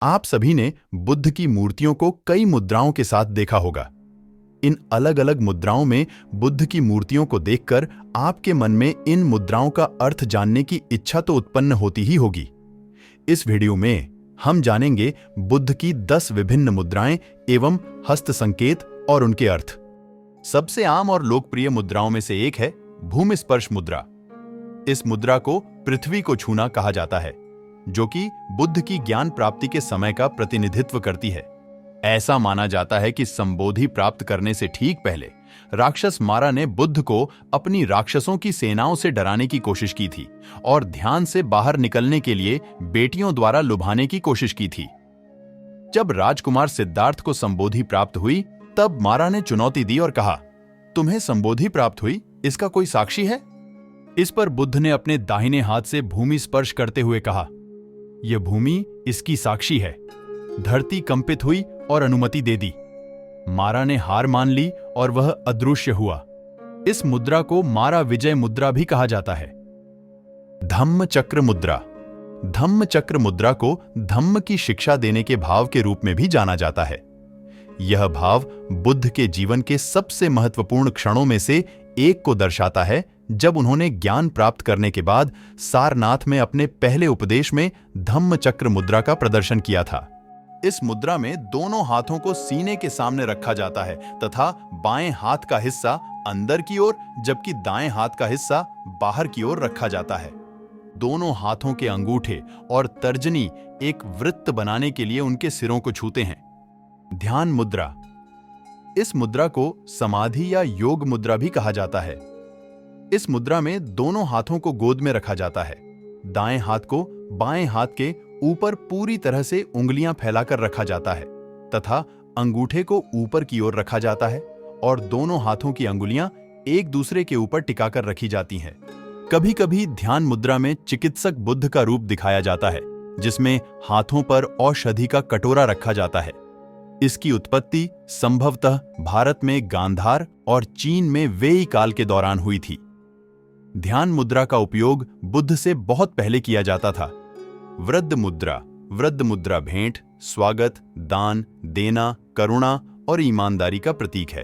आप सभी ने बुद्ध की मूर्तियों को कई मुद्राओं के साथ देखा होगा। इन अलग अलग मुद्राओं में बुद्ध की मूर्तियों को देखकर आपके मन में इन मुद्राओं का अर्थ जानने की इच्छा तो उत्पन्न होती ही होगी। इस वीडियो में हम जानेंगे बुद्ध की 10 विभिन्न मुद्राएं एवं हस्त संकेत और उनके अर्थ। सबसे आम और लोकप्रिय मुद्राओं में से एक है भूमि स्पर्श मुद्रा। इस मुद्रा को पृथ्वी को छूना कहा जाता है, जो कि बुद्ध की ज्ञान प्राप्ति के समय का प्रतिनिधित्व करती है। ऐसा माना जाता है कि संबोधि प्राप्त करने से ठीक पहले राक्षस मारा ने बुद्ध को अपनी राक्षसों की सेनाओं से डराने की कोशिश की थी और ध्यान से बाहर निकलने के लिए बेटियों द्वारा लुभाने की कोशिश की थी। जब राजकुमार सिद्धार्थ को संबोधि प्राप्त हुई, तब मारा ने चुनौती दी और कहा, तुम्हें संबोधि प्राप्त हुई, इसका कोई साक्षी है? इस पर बुद्ध ने अपने दाहिने हाथ से भूमि स्पर्श करते हुए कहा, यह भूमि इसकी साक्षी है। धरती कंपित हुई और अनुमति दे दी। मारा ने हार मान ली और वह अदृश्य हुआ। इस मुद्रा को मारा विजय मुद्रा भी कहा जाता है। धम्म चक्र मुद्रा। धम्म चक्र मुद्रा को धम्म की शिक्षा देने के भाव के रूप में भी जाना जाता है। यह भाव बुद्ध के जीवन के सबसे महत्वपूर्ण क्षणों में से एक को दर्शाता है, जब उन्होंने ज्ञान प्राप्त करने के बाद सारनाथ में अपने पहले उपदेश में धम्म चक्र मुद्रा का प्रदर्शन किया था। इस मुद्रा में दोनों हाथों को सीने के सामने रखा जाता है तथा बाएं हाथ का हिस्सा अंदर की ओर जबकि दाएं हाथ का हिस्सा बाहर की ओर रखा जाता है। दोनों हाथों के अंगूठे और तर्जनी एक वृत्त बनाने के लिए उनके सिरों को छूते हैं। ध्यान मुद्रा। इस मुद्रा को समाधि या योग मुद्रा भी कहा जाता है। इस मुद्रा में दोनों हाथों को गोद में रखा जाता है। दाएं हाथ को बाएं हाथ के ऊपर पूरी तरह से उंगलियां फैलाकर रखा जाता है तथा अंगूठे को ऊपर की ओर रखा जाता है और दोनों हाथों की अंगुलियां एक दूसरे के ऊपर टिकाकर रखी जाती हैं। कभी कभी ध्यान मुद्रा में चिकित्सक बुद्ध का रूप दिखाया जाता है, जिसमें हाथों पर औषधि का कटोरा रखा जाता है। इसकी उत्पत्ति संभवतः भारत में गांधार और चीन में वेई काल के दौरान हुई थी। ध्यान मुद्रा का उपयोग बुद्ध से बहुत पहले किया जाता था। वृद्ध मुद्रा। वृद्ध मुद्रा भेंट, स्वागत, दान, देना, करुणा और ईमानदारी का प्रतीक है।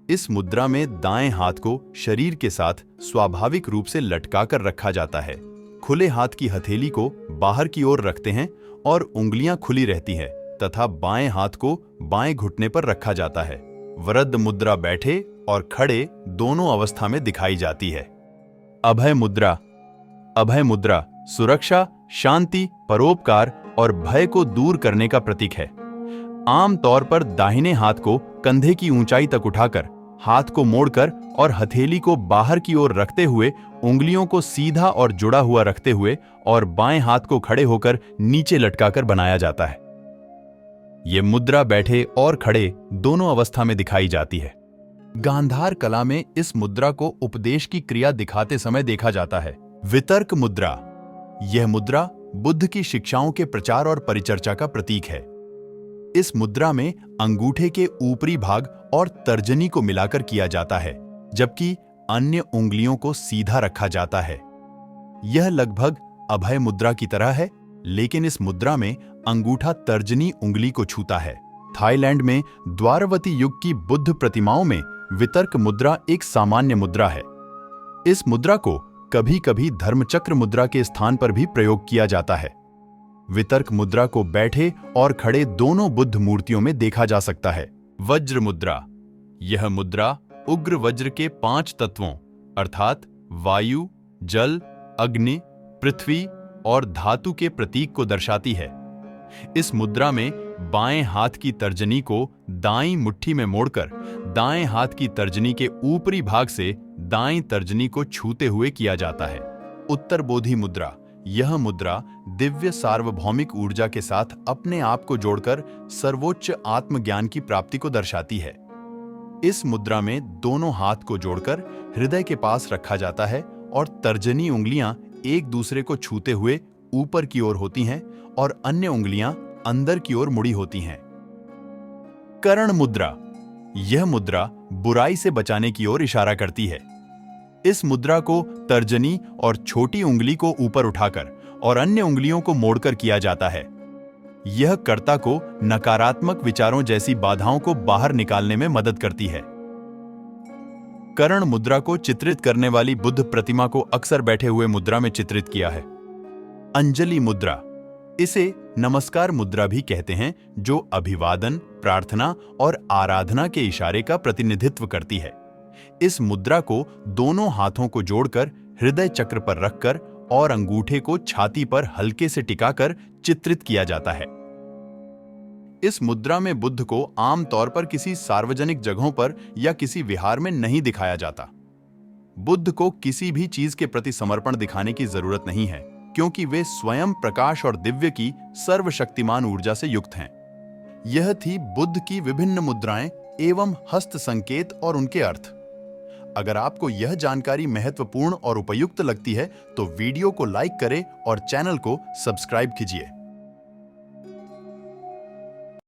इस मुद्रा में दाएं हाथ को शरीर के साथ स्वाभाविक रूप से लटकाकर रखा जाता है। खुले हाथ की हथेली को बाहर की ओर रखते हैं और उंगलियां खुली रहती हैं तथा बाएं हाथ को बाएं घुटने पर रखा जाता है। वृद्ध मुद्रा बैठे और खड़े दोनों अवस्था में दिखाई जाती है। अभय मुद्रा। अभय मुद्रा सुरक्षा, शांति, परोपकार और भय को दूर करने का प्रतीक है। आम तौर पर दाहिने हाथ को कंधे की ऊंचाई तक उठाकर, हाथ को मोड़कर और हथेली को बाहर की ओर रखते हुए, उंगलियों को सीधा और जुड़ा हुआ रखते हुए और बाएं हाथ को खड़े होकर नीचे लटकाकर बनाया जाता है। यह मुद्रा बैठे और खड़े दोनों अवस्था में दिखाई जाती है। गांधार कला में इस मुद्रा को उपदेश की क्रिया दिखाते समय देखा जाता है। वितर्क मुद्रा। यह मुद्रा बुद्ध की शिक्षाओं के प्रचार और परिचर्चा का प्रतीक है। इस मुद्रा में अंगूठे के ऊपरी भाग और तर्जनी को मिलाकर किया जाता है, जबकि अन्य उंगलियों को सीधा रखा जाता है। यह लगभग अभय मुद्रा की तरह है, लेकिन इस मुद्रा में अंगूठा तर्जनी उंगली को छूता है। थाईलैंड में द्वारवती युग की बुद्ध प्रतिमाओं में वितर्क मुद्रा एक सामान्य मुद्रा है। इस मुद्रा को कभी कभी धर्मचक्र मुद्रा के स्थान पर भी प्रयोग किया जाता है। वितर्क मुद्रा को बैठे और खड़े दोनों बुद्ध मूर्तियों में देखा जा सकता है। वज्र मुद्रा। यह मुद्रा उग्र वज्र के 5 तत्वों अर्थात वायु, जल, अग्नि, पृथ्वी और धातु के प्रतीक को दर्शाती है। इस मुद्रा में बाएं हाथ की तर्जनी को दाईं मुट्ठी में मोड़कर दाएं हाथ की तर्जनी के ऊपरी भाग से दाईं तर्जनी को छूते हुए किया जाता है। उत्तर बोधि मुद्रा। यह मुद्रा दिव्य सार्वभौमिक ऊर्जा के साथ अपने आप को जोड़कर सर्वोच्च आत्मज्ञान की प्राप्ति को दर्शाती है। इस मुद्रा में दोनों हाथ को जोड़कर हृदय के पास रखा जाता है और तर्जनी उंगलियां एक दूसरे को छूते हुए ऊपर की ओर होती हैं और अन्य उंगलियां अंदर की ओर मुड़ी होती हैं। करण मुद्रा। यह मुद्रा बुराई से बचाने की ओर इशारा करती है। इस मुद्रा को तर्जनी और छोटी उंगली को ऊपर उठाकर और अन्य उंगलियों को मोड़कर किया जाता है। यह कर्ता को नकारात्मक विचारों जैसी बाधाओं को बाहर निकालने में मदद करती है। कर्ण मुद्रा को चित्रित करने वाली बुद्ध प्रतिमा को अक्सर बैठे हुए मुद्रा में चित्रित किया है। अंजलि मुद्रा, इसे नमस्कार मुद्रा भी कहते हैं, जो अभिवादन, प्रार्थना और आराधना के इशारे का प्रतिनिधित्व करती है। इस मुद्रा को दोनों हाथों को जोड़कर हृदय चक्र पर रखकर और अंगूठे को छाती पर हल्के से टिकाकर चित्रित किया जाता है। इस मुद्रा में बुद्ध को आमतौर पर किसी सार्वजनिक जगहों पर या किसी विहार में नहीं दिखाया जाता। बुद्ध को किसी भी चीज के प्रति समर्पण दिखाने की जरूरत नहीं है, क्योंकि वे स्वयं प्रकाश और दिव्य की सर्वशक्तिमान ऊर्जा से युक्त हैं। यह थी बुद्ध की विभिन्न मुद्राएं एवं हस्त संकेत और उनके अर्थ। अगर आपको यह जानकारी महत्वपूर्ण और उपयुक्त लगती है तो वीडियो को लाइक करें और चैनल को सब्सक्राइब कीजिए।